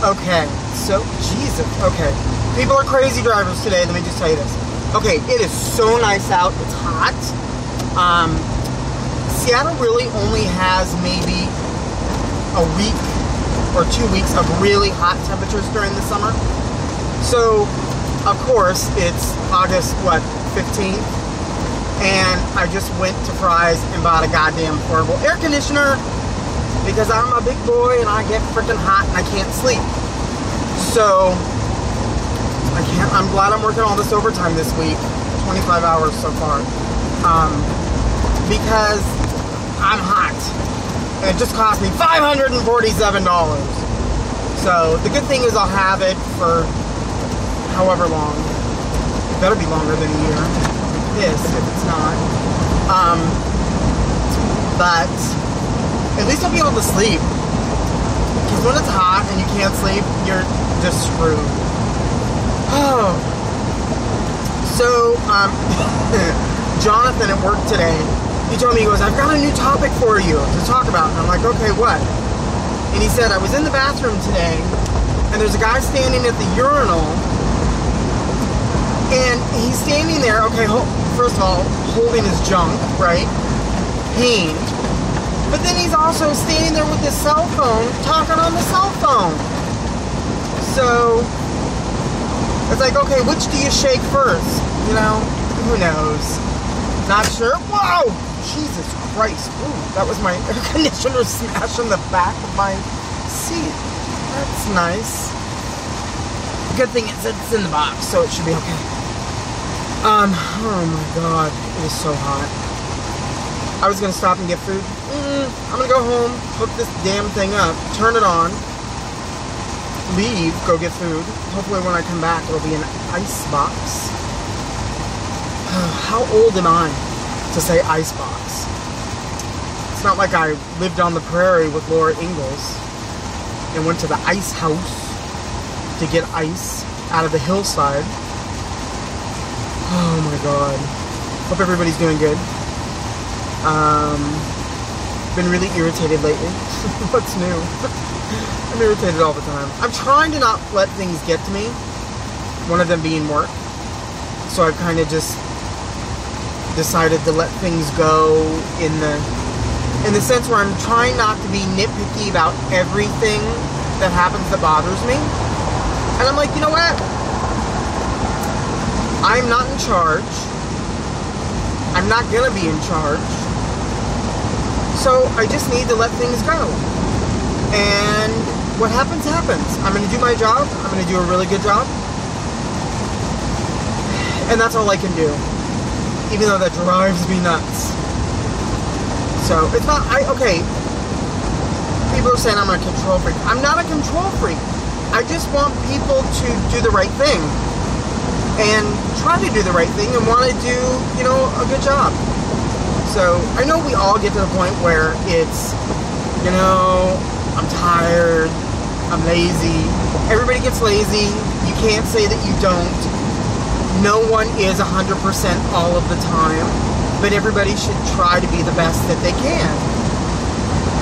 Okay, so, Jesus, okay. People are crazy drivers today, let me just tell you this. Okay, it is so nice out, it's hot. Seattle really only has maybe a week or 2 weeks of really hot temperatures during the summer. So, of course, it's August, 15th, and I just went to Fry's and bought a goddamn portable air conditioner because I'm a big boy and I get freaking hot and I can't sleep. So, I'm glad I'm working all this overtime this week, 25 hours so far, because I'm hot. And it just cost me $547. So, the good thing is I'll have it for however long. It better be longer than a year. This, if it's not. But at least I'll be able to sleep. Because when it's hot and you can't sleep, you're just screwed. Oh. So, Jonathan at work today, he told me, he goes, I've got a new topic for you to talk about. And I'm like, okay, what? And he said, I was in the bathroom today, and there's a guy standing at the urinal, and he's standing there, okay, first of all, holding his junk, right? Pain. But then he's also standing there with his cell phone, talking on the cell phone. So, it's like, okay, which do you shake first? You know, who knows? Not sure. Whoa! Jesus Christ. Ooh, that was my air conditioner smashing the back of my seat. That's nice. Good thing it's in the box, so it should be okay. Oh my God, it is so hot. I was gonna stop and get food. I'm gonna go home, hook this damn thing up, turn it on, leave, go get food. Hopefully when I come back, it'll be an ice box. How old am I to say ice box? It's not like I lived on the prairie with Laura Ingalls and went to the ice house to get ice out of the hillside. Oh my God. Hope everybody's doing good. Been really irritated lately. What's new? I'm irritated all the time. I'm trying to not let things get to me. One of them being work. So I've kind of just decided to let things go in the sense where I'm trying not to be nitpicky about everything that happens that bothers me. And I'm like, you know what? I'm not in charge. I'm not gonna be in charge. So I just need to let things go. And what happens, happens. I'm gonna do my job. I'm gonna do a really good job. And that's all I can do. Even though that drives me nuts. So, it's not, okay. People are saying I'm a control freak. I'm not a control freak. I just want people to do the right thing. And try to do the right thing and want to do, you know, a good job. So, I know we all get to the point where it's, you know, I'm tired, I'm lazy. Everybody gets lazy. You can't say that you don't. No one is 100% all of the time, but everybody should try to be the best that they can.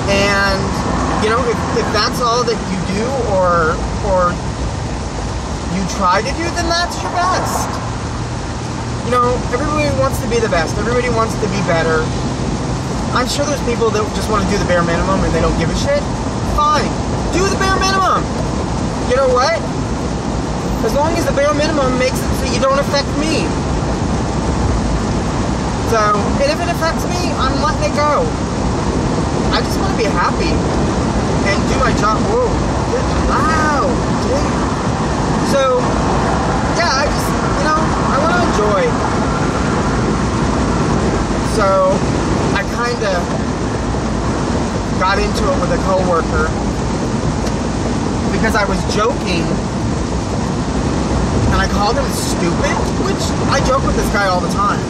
And, you know, if that's all that you do or you try to do, then that's your best. You know, everybody wants to be the best. Everybody wants to be better. I'm sure there's people that just want to do the bare minimum and they don't give a shit. Fine. Do the bare minimum. You know what? As long as the bare minimum makes it so you don't affect me. So, and if it affects me, I'm letting it go. I just want to be happy and do my job. Whoa. Wow. So, yeah, I just, you know, I want to enjoy. So, I kind of got into it with a coworker because I was joking. And I called him stupid, which I joke with this guy all the time.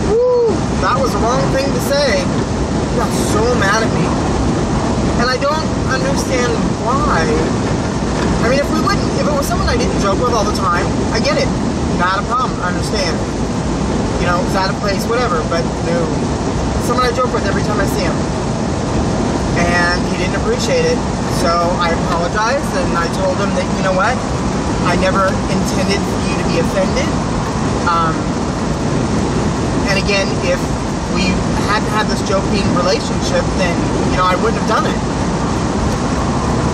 Woo! That was the wrong thing to say. He got so mad at me. And I don't understand why. I mean, if it was someone I didn't joke with all the time, I get it. Not a problem, I understand. You know, it's out of place, whatever, but no. Someone I joke with every time I see him. And he didn't appreciate it. So I apologized, and I told him that, you know what, I never intended for you to be offended. And again, if we hadn't had this joking relationship, then, you know, I wouldn't have done it.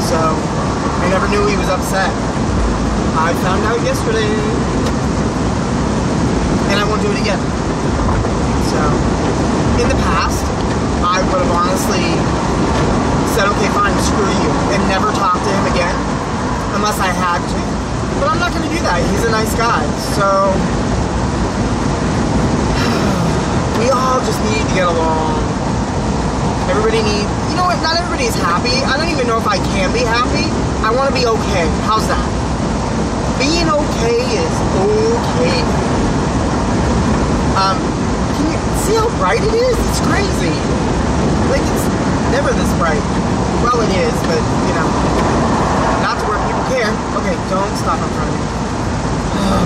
So I never knew he was upset. I found out yesterday, and I won't do it again. So in the past, I would have honestly said, okay, fine, screw you, and never talked to him again, unless I had to. But I'm not going to do that. He's a nice guy. So we all just need to get along. Everybody needs, you know what, not everybody's happy. I don't even know if I can be happy. I want to be okay. How's that? Being okay is okay. Can you see how bright it is? It's crazy. Like, it's never this bright. Well, it is, but, you know, not to where people care. Okay, don't stop, I'm driving.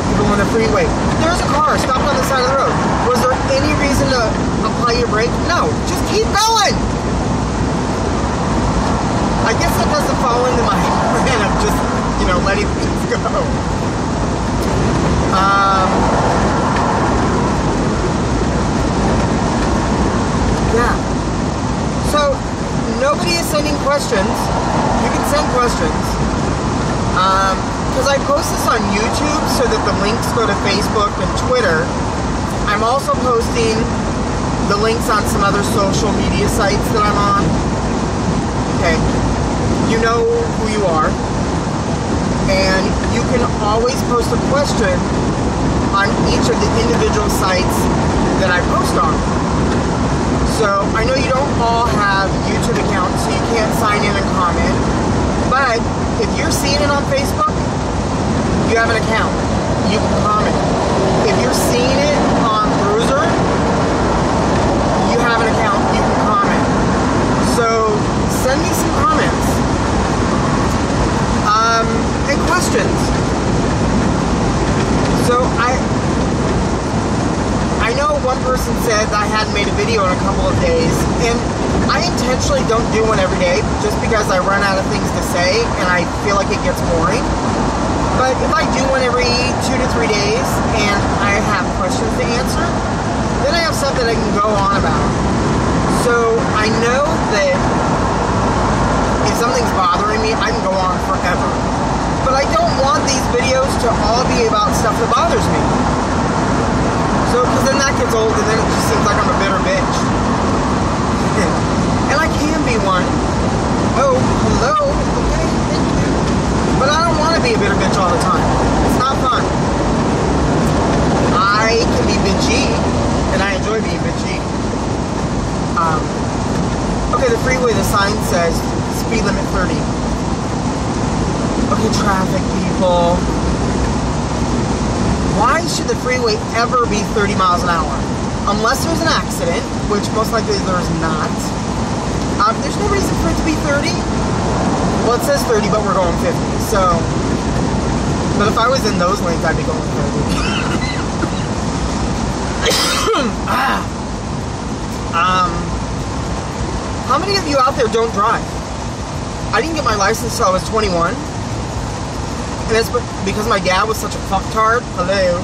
People on the freeway. There's a car stopped on the side of the road. Was there any reason to apply your brake? No, just keep going. I guess that doesn't fall into my plan of just, you know, letting things go. Yeah. So, nobody is sending questions. You can send questions. Because I post this on YouTube so that the links go to Facebook and Twitter. I'm also posting the links on some other social media sites that I'm on. Okay. You know who you are. And you can always post a question on each of the individual sites that I post on. So, I know you don't all have YouTube accounts, so you can't sign in and comment. But, if you're seeing it on Facebook, you have an account. You can comment. If you're seeing it on Bruiser, you have an account. You can comment. So, send me some comments. And questions. So, I know one person said I hadn't made a video in a couple of days, and I intentionally don't do one every day just because I run out of things to say and I feel like it gets boring. But if I do one every 2 to 3 days and I have questions to answer, then I have something I can go on about. So I know that if something's bothering me, I can go on forever. But I don't want these videos to all be about stuff that bothers me. So, because then that gets old and then it just seems like I'm a bitter bitch. And I can be one. Oh, hello. Okay, thank you. But I don't want to be a bitter bitch all the time. It's not fun. I can be bitchy, and I enjoy being bitchy. Okay, the freeway, the sign says speed limit 30. Okay, traffic people. Why should the freeway ever be 30 miles an hour? Unless there's an accident, which most likely there's not. There's no reason for it to be 30. Well, it says 30, but we're going 50. So, but if I was in those lanes, I'd be going 30. How many of you out there don't drive? I didn't get my license until I was 21. And that's because my dad was such a fucktard. Hello.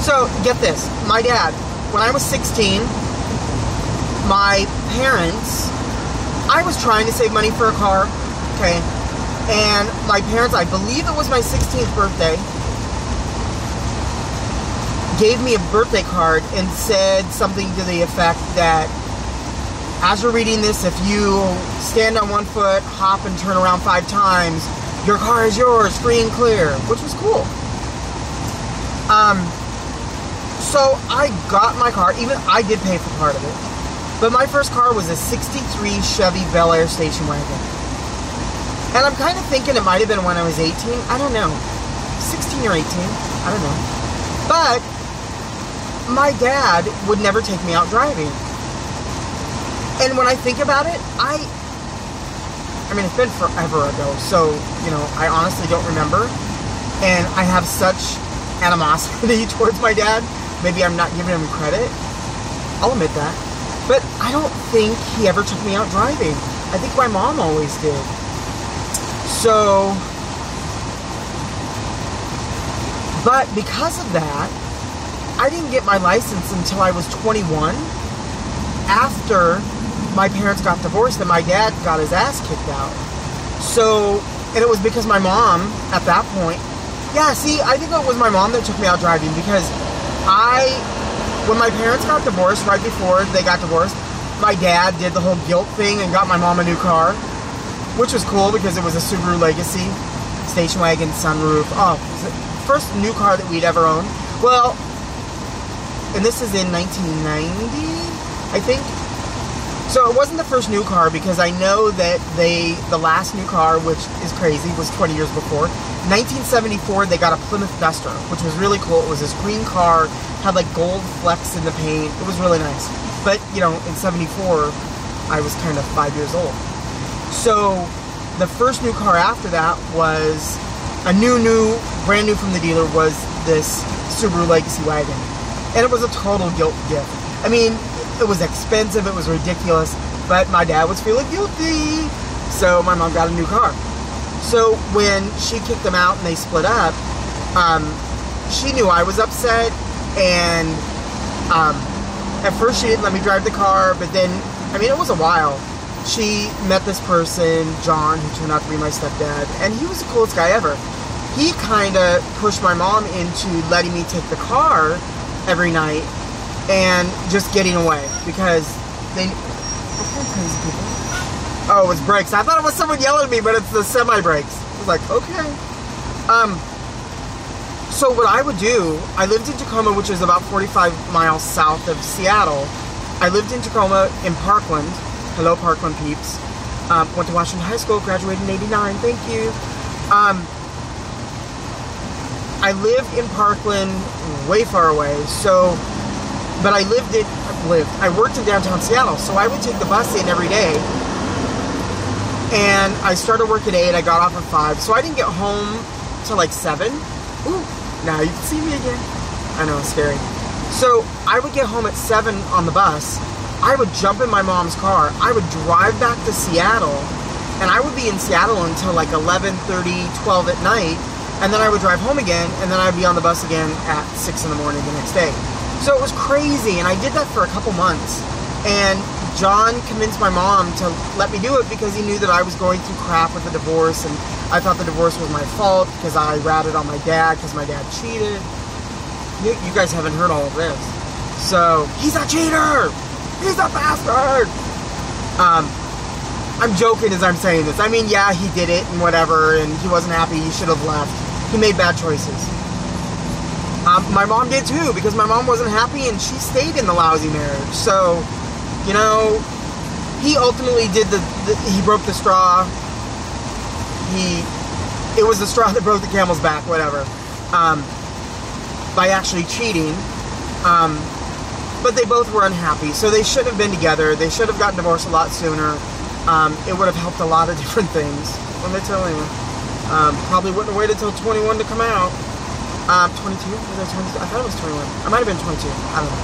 So, get this. My dad, when I was 16, my parents, I was trying to save money for a car, okay, and my parents, I believe it was my 16th birthday, gave me a birthday card and said something to the effect that, as you're reading this, if you stand on one foot, hop and turn around 5 times, your car is yours, free and clear, which was cool. So I got my car, even I did pay for part of it, but my first car was a 63 Chevy Bel Air station wagon. And I'm kind of thinking it might have been when I was 18, I don't know, 16 or 18, I don't know. But my dad would never take me out driving. And when I think about it, I mean, it's been forever ago, so, you know, I honestly don't remember. And I have such animosity towards my dad. Maybe I'm not giving him credit. I'll admit that. But I don't think he ever took me out driving. I think my mom always did. So, but because of that, I didn't get my license until I was 21, after my parents got divorced and my dad got his ass kicked out. So, and it was because my mom, at that point, yeah, see, I think it was my mom that took me out driving, because when my parents got divorced, right before they got divorced, my dad did the whole guilt thing and got my mom a new car, which was cool because it was a Subaru Legacy, station wagon, sunroof. Oh, it was the first new car that we'd ever owned. Well, and this is in 1990, I think. So it wasn't the first new car, because I know that the last new car, which is crazy, was 20 years before. 1974, they got a Plymouth Duster, which was really cool. It was this green car, had like gold flecks in the paint. It was really nice. But, you know, in 74, I was kind of 5 years old. So the first new car after that was a brand new from the dealer, was this Subaru Legacy wagon. And it was a total guilt gift. I mean, it was expensive, it was ridiculous, but my dad was feeling guilty, so my mom got a new car. So when she kicked them out and they split up, she knew I was upset, and at first she didn't let me drive the car, but then, I mean, it was a while. She met this person, John, who turned out to be my stepdad, and he was the coolest guy ever. He kind of pushed my mom into letting me take the car every night, and just getting away, because they... Okay, crazy people. Oh, it was brakes. I thought it was someone yelling at me, but it's the semi-brakes. I was like, okay. So what I would do, I lived in Tacoma, which is about 45 miles south of Seattle. I lived in Tacoma in Parkland. Hello, Parkland peeps. Went to Washington High School, graduated in 89. Thank you. I lived in Parkland, way far away, so... But I worked in downtown Seattle, so I would take the bus in every day. And I started work at 8, I got off at 5, so I didn't get home till like 7. Ooh, now you can see me again. I know, it's scary. So I would get home at 7 on the bus, I would jump in my mom's car, I would drive back to Seattle, and I would be in Seattle until like 11:30, 12 at night, and then I would drive home again, and then I'd be on the bus again at 6 in the morning the next day. So it was crazy, and I did that for a couple months. And John convinced my mom to let me do it because he knew that I was going through crap with the divorce, and I thought the divorce was my fault because I ratted on my dad because my dad cheated. You guys haven't heard all of this. So, he's a cheater! He's a bastard! I'm joking as I'm saying this. I mean, yeah, he did it and whatever, and he wasn't happy, he should have left. He made bad choices. My mom did too, because my mom wasn't happy and she stayed in the lousy marriage. So, you know, he ultimately did he broke the straw. It was the straw that broke the camel's back, whatever. By actually cheating. But they both were unhappy, so they shouldn't have been together. They should have gotten divorced a lot sooner. It would have helped a lot of different things. What am I telling you? Probably wouldn't have waited till 21 to come out. 22? Was I 22? I thought it was 21. I might have been 22. I don't know.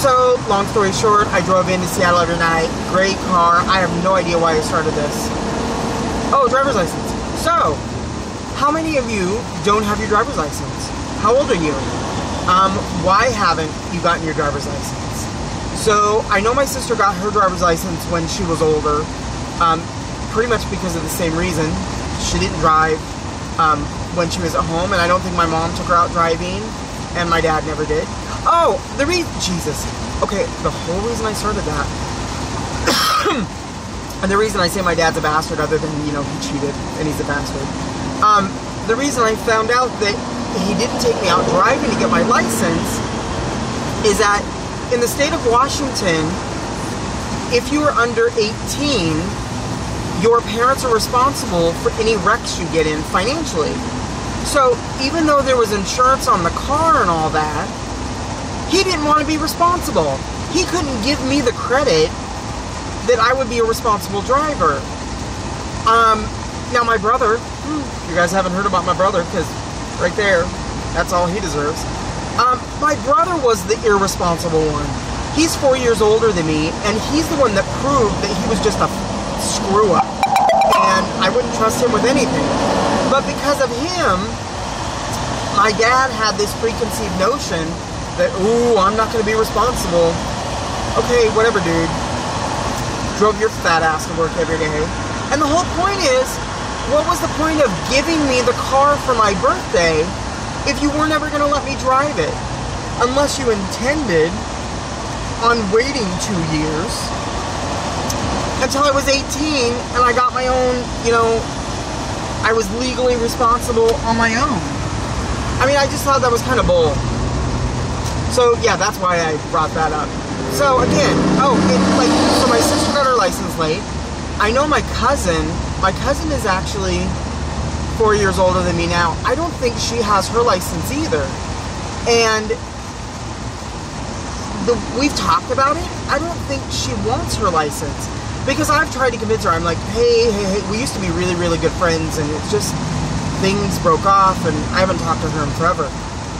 So, long story short, I drove into Seattle every night. Great car. I have no idea why I started this. Oh, driver's license. So, how many of you don't have your driver's license? How old are you? Why haven't you gotten your driver's license? So, I know my sister got her driver's license when she was older. Pretty much because of the same reason. She didn't drive when she was at home, and I don't think my mom took her out driving, and my dad never did. Oh, Jesus. Okay, the whole reason I started that, and the reason I say my dad's a bastard, other than, you know, he cheated, and he's a bastard, the reason I found out that he didn't take me out driving to get my license is that in the state of Washington, if you are under 18, your parents are responsible for any wrecks you get in financially. So even though there was insurance on the car and all that, he didn't want to be responsible. He couldn't give me the credit that I would be a responsible driver. Now my brother, you guys haven't heard about my brother, because right there, that's all he deserves. My brother was the irresponsible one. He's 4 years older than me, and he's the one that proved that he was just a screw up. And I wouldn't trust him with anything. But because of him, my dad had this preconceived notion that, ooh, I'm not going to be responsible. Okay, whatever, dude. Drove your fat ass to work every day. And the whole point is, what was the point of giving me the car for my birthday if you were never going to let me drive it? Unless you intended on waiting 2 years until I was 18 and I got my own, I was legally responsible on my own. I mean, I just thought that was kind of bull. So, yeah, that's why I brought that up. So, again, so my sister got her license late. I know my cousin is actually 4 years older than me now. I don't think she has her license either. And we've talked about it. I don't think she wants her license. Because I've tried to convince her. I'm like, hey, we used to be really, really good friends, and it's just things broke off, and I haven't talked to her in forever.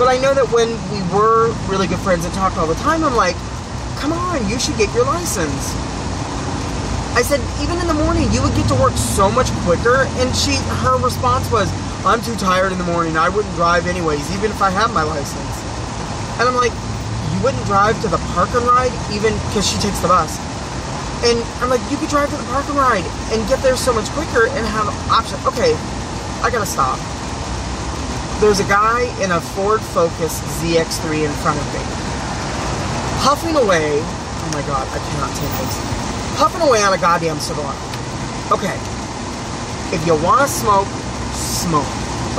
But I know that when we were really good friends and talked all the time, I'm like, come on, you should get your license. I said, even in the morning, you would get to work so much quicker. And her response was, I'm too tired in the morning. I wouldn't drive anyways, even if I had my license. And I'm like, you wouldn't drive to the park and ride, even because she takes the bus. And I'm like, you could drive to the park and ride and get there so much quicker and have options. Okay, I gotta stop. There's a guy in a Ford Focus ZX3 in front of me, puffing away. Oh my God, I cannot take this. Puffing away on a goddamn cigar. Okay, if you want to smoke, smoke.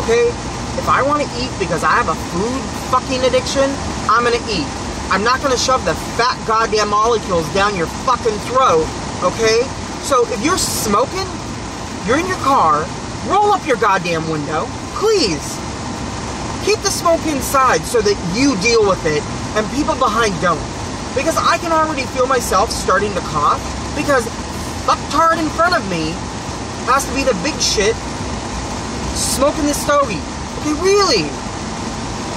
Okay, if I want to eat because I have a food fucking addiction, I'm gonna eat. I'm not gonna shove the fat goddamn molecules down your fucking throat, okay? So if you're smoking, you're in your car, roll up your goddamn window, please. Keep the smoke inside so that you deal with it and people behind don't. Because I can already feel myself starting to cough because fucktard in front of me has to be the big shit smoking this stogie. Okay, really?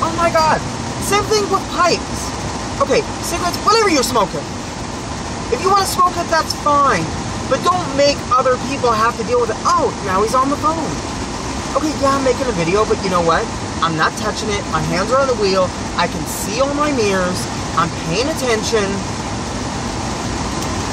Oh my God. Same thing with pipes. Okay, cigarettes, whatever you're smoking. If you want to smoke it, that's fine. But don't make other people have to deal with it. Oh, now he's on the phone. Okay, yeah, I'm making a video, but you know what? I'm not touching it. My hands are on the wheel. I can see all my mirrors. I'm paying attention.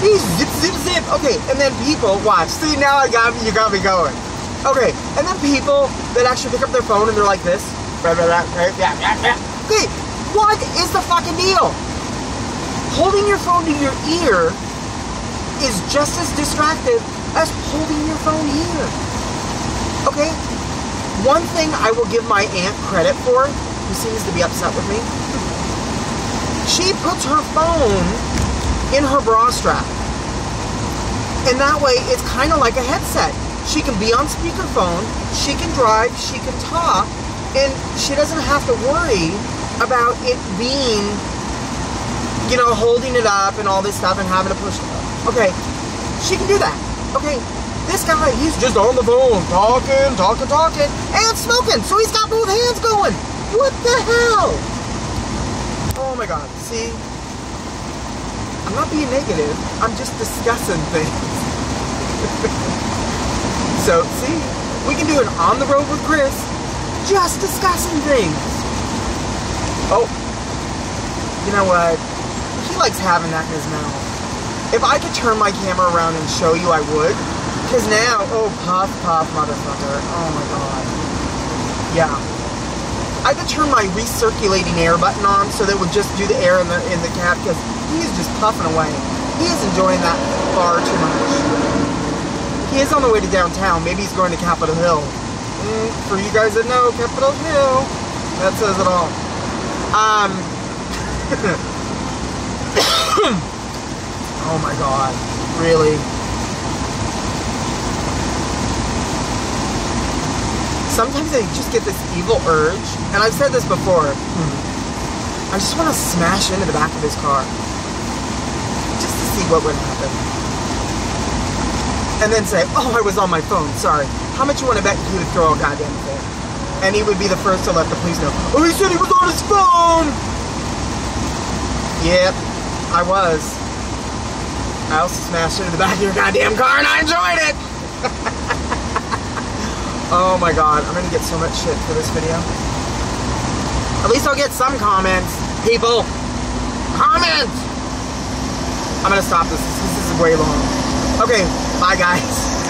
Zip, zip, zip. Okay, and then people, watch. See, now you got me going. Okay, and then people that actually pick up their phone and they're like this. Okay. What is the fucking deal? Holding your phone to your ear is just as distractive as holding your phone here. Okay? One thing I will give my aunt credit for, who seems to be upset with me, she puts her phone in her bra strap. And that way, it's kind of like a headset. She can be on speakerphone, she can drive, she can talk, and she doesn't have to worry about it being, holding it up and all this stuff and having to push it up. Okay, she can do that. Okay, this guy, he's just on the phone, talking, and smoking, so he's got both hands going. What the hell? Oh my God, see? I'm not being negative, I'm just discussing things. So, see, we can do an On the Road with Chris, just discussing things. Oh, you know what? He likes having that in his mouth. If I could turn my camera around and show you, I would. Because now, oh, puff, motherfucker. Oh my God. Yeah. I could turn my recirculating air button on so that it would just do the air in the cap, because he is just puffing away. He is enjoying that far too much. He is on the way to downtown. Maybe he's going to Capitol Hill. For you guys that know, Capitol Hill, that says it all. Oh my God, really? Sometimes I just get this evil urge, and I've said this before, I just want to smash into the back of his car, just to see what would happen. And then say, oh, I was on my phone, sorry. How much you want to bet he would throw a goddamn thing? And he would be the first to let the police know, oh, he said he was on his phone! Yep, I was. I also smashed into the back of your goddamn car and I enjoyed it! Oh my god, I'm gonna get so much shit for this video. At least I'll get some comments. People, comment! I'm gonna stop this. This is way long. Okay, bye guys.